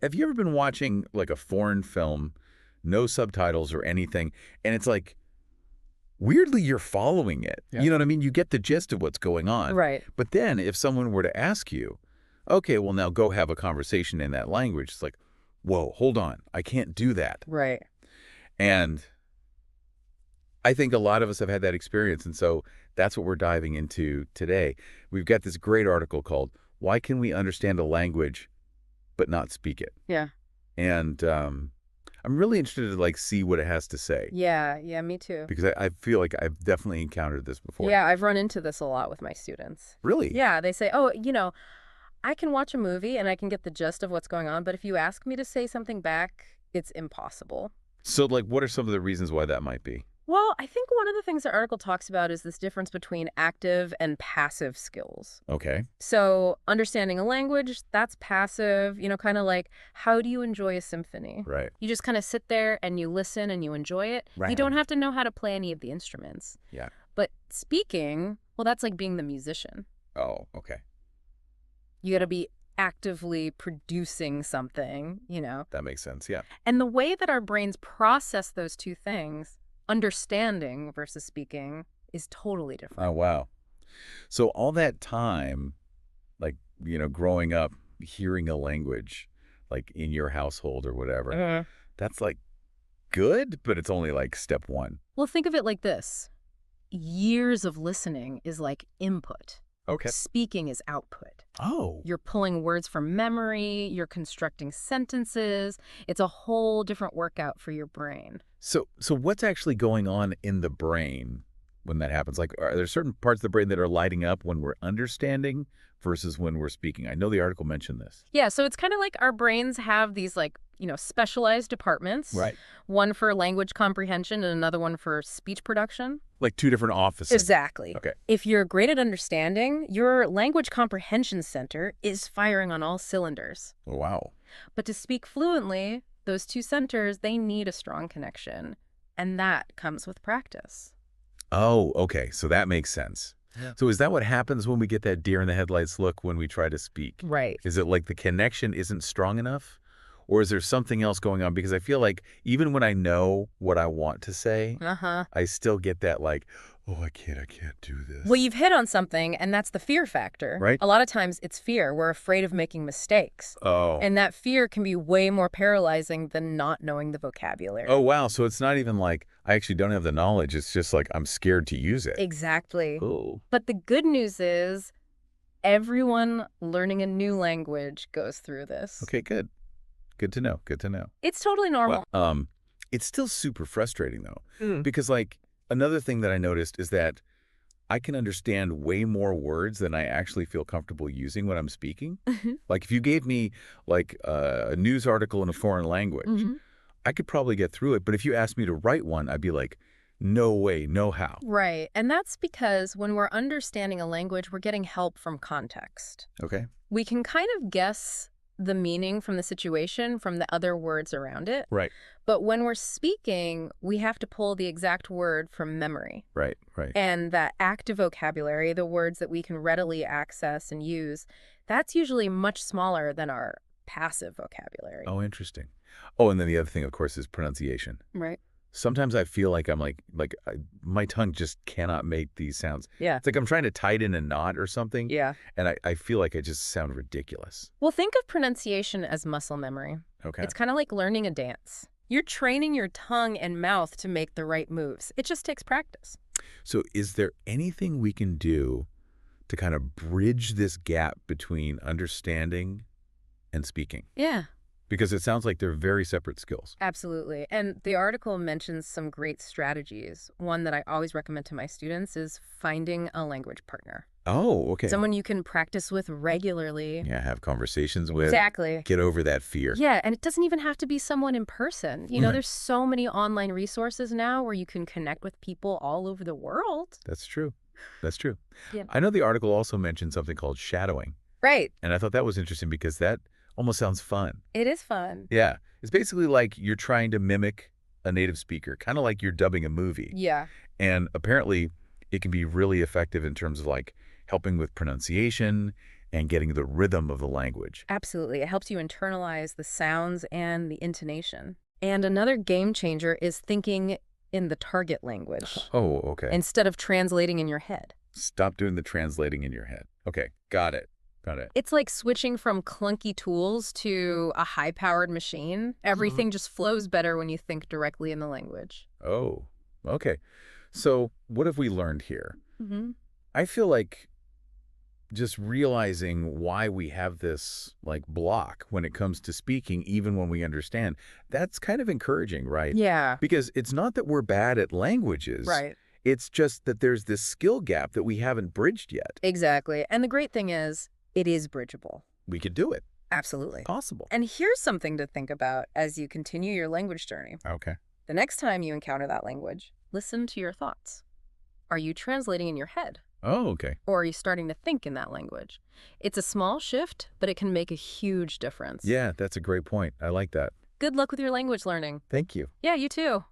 Have you ever been watching like a foreign film, no subtitles or anything, and it's like, weirdly, you're following it. Yeah. You know what I mean? You get the gist of what's going on. Right. But then if someone were to ask you, okay, well, now go have a conversation in that language, it's like, whoa, hold on. I can't do that. Right. And I think a lot of us have had that experience. And so that's what we're diving into today. We've got this great article called Why Can We Understand a Language but Not Speak It? Yeah. And I'm really interested to like see what it has to say. Yeah. Yeah, me too. Because I feel like I've definitely encountered this before. Yeah, I've run into this a lot with my students. Really? Yeah, they say, oh, I can watch a movie and I can get the gist of what's going on, but if you ask me to say something back, it's impossible. So like, what are some of the reasons why that might be? Well, I think one of the things the article talks about is this difference between active and passive skills. Okay. So understanding a language, that's passive, kind of like, how do you enjoy a symphony? Right. You just kind of sit there and you listen and you enjoy it. Right. You don't have to know how to play any of the instruments. Yeah. But speaking, well, that's like being the musician. Oh, okay. You got to be actively producing something, That makes sense. Yeah. And the way that our brains process those two things, understanding versus speaking, is totally different. Oh, wow. So all that time, like, growing up, hearing a language, like in your household or whatever, that's like good, but it's only like step one. Well, think of it like this. Years of listening is like input. Okay. Speaking is output. Oh. You're pulling words from memory, you're constructing sentences. It's a whole different workout for your brain. So what's actually going on in the brain when that happens? Like, are there certain parts of the brain that are lighting up when we're understanding versus when we're speaking? I know the article mentioned this. Yeah, so it's kind of like our brains have these specialized departments. Right. One for language comprehension and another one for speech production. Like two different offices. Exactly. Okay. If you're great at understanding, your language comprehension center is firing on all cylinders. Oh, wow. But to speak fluently, those two centers, they need a strong connection. And that comes with practice. Oh, okay. So that makes sense. Yeah. So is that what happens when we get that deer in the headlights look when we try to speak? Right. Is it like the connection isn't strong enough? Or is there something else going on? Because I feel like even when I know what I want to say, I still get that like, oh, I can't do this. Well, you've hit on something, and that's the fear factor. Right. A lot of times it's fear. We're afraid of making mistakes. Oh. And that fear can be way more paralyzing than not knowing the vocabulary. Oh, wow. So it's not even like I actually don't have the knowledge. It's just like I'm scared to use it. Exactly. Oh. But the good news is everyone learning a new language goes through this. Okay, good. Good to know. Good to know. It's totally normal. Well, it's still super frustrating, though, because like another thing that I noticed is that I can understand way more words than I actually feel comfortable using when I'm speaking. Like if you gave me like a news article in a foreign language, I could probably get through it. But if you asked me to write one, I'd be like, no way, no how. Right. And that's because when we're understanding a language, we're getting help from context. Okay. We can kind of guess the meaning from the situation from the other words around it. Right. But when we're speaking, we have to pull the exact word from memory. Right. And that active vocabulary, the words that we can readily access and use, that's usually much smaller than our passive vocabulary. Oh, interesting. Oh, and then the other thing, of course, is pronunciation. Right. Sometimes I feel like I'm my tongue just cannot make these sounds. Yeah. It's like I'm trying to tie it in a knot or something. Yeah. And I feel like I just sound ridiculous. Well, think of pronunciation as muscle memory. Okay. It's kind of like learning a dance. You're training your tongue and mouth to make the right moves. It just takes practice. So is there anything we can do to kind of bridge this gap between understanding and speaking? Yeah. Because it sounds like they're very separate skills. Absolutely. And the article mentions some great strategies. One that I always recommend to my students is finding a language partner. Oh, okay. Someone you can practice with regularly. Yeah, have conversations with. Exactly. Get over that fear. Yeah, and it doesn't even have to be someone in person. Right. There's so many online resources now where you can connect with people all over the world. That's true. That's true. Yeah. I know the article also mentioned something called shadowing. Right. And I thought that was interesting because that almost sounds fun. It is fun. Yeah. It's basically like you're trying to mimic a native speaker, kind of like you're dubbing a movie. Yeah. And apparently it can be really effective in terms of like helping with pronunciation and getting the rhythm of the language. Absolutely. It helps you internalize the sounds and the intonation. And another game changer is thinking in the target language Oh, okay. instead of translating in your head. Stop doing the translating in your head. Okay, got it. Got it. It's like switching from clunky tools to a high-powered machine. Everything just flows better when you think directly in the language. Oh, okay. So what have we learned here? Mm-hmm. I feel like just realizing why we have this like block when it comes to speaking, even when we understand, that's kind of encouraging, right? Yeah. Because it's not that we're bad at languages. Right. It's just that there's this skill gap that we haven't bridged yet. Exactly. And the great thing is, it is bridgeable. We could do it. Absolutely. Possible. And here's something to think about as you continue your language journey. Okay. The next time you encounter that language, listen to your thoughts. Are you translating in your head? Oh, okay. Or are you starting to think in that language? It's a small shift, but it can make a huge difference. Yeah, that's a great point. I like that. Good luck with your language learning. Thank you. Yeah, you too.